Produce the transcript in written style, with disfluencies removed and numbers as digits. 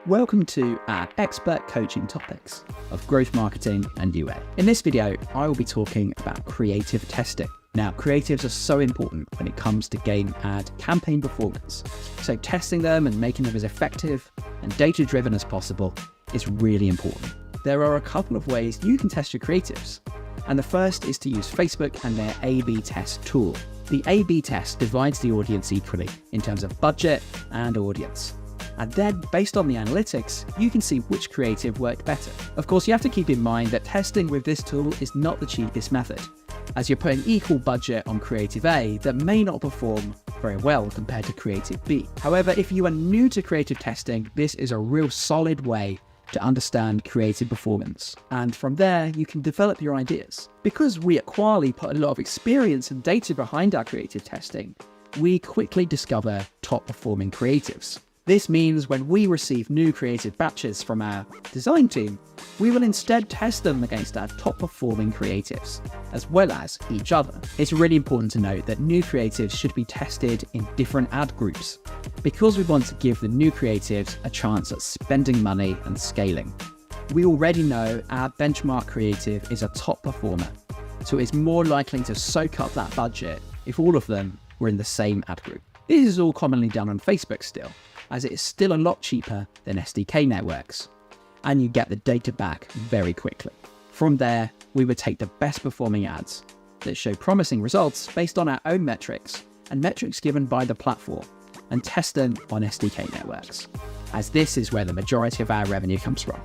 Welcome to our expert coaching topics of growth marketing and UA. In this video, I will be talking about creative testing. Now, creatives are so important when it comes to game ad campaign performance. So testing them and making them as effective and data-driven as possible is really important. There are a couple of ways you can test your creatives. And the first is to use Facebook and their A/B test tool. The A/B test divides the audience equally in terms of budget and audience. And then, based on the analytics, you can see which creative worked better. Of course, you have to keep in mind that testing with this tool is not the cheapest method, as you're putting equal budget on creative A that may not perform very well compared to creative B. However, if you are new to creative testing, this is a real solid way to understand creative performance. And from there, you can develop your ideas. Because we at Kwalee put a lot of experience and data behind our creative testing, we quickly discover top performing creatives. This means when we receive new creative batches from our design team, we will instead test them against our top performing creatives, as well as each other. It's really important to note that new creatives should be tested in different ad groups, because we want to give the new creatives a chance at spending money and scaling. We already know our benchmark creative is a top performer, so it's more likely to soak up that budget if all of them were in the same ad group. This is all commonly done on Facebook still, as it is still a lot cheaper than SDK networks, and you get the data back very quickly. From there, we would take the best performing ads that show promising results based on our own metrics and metrics given by the platform, and test them on SDK networks, as this is where the majority of our revenue comes from.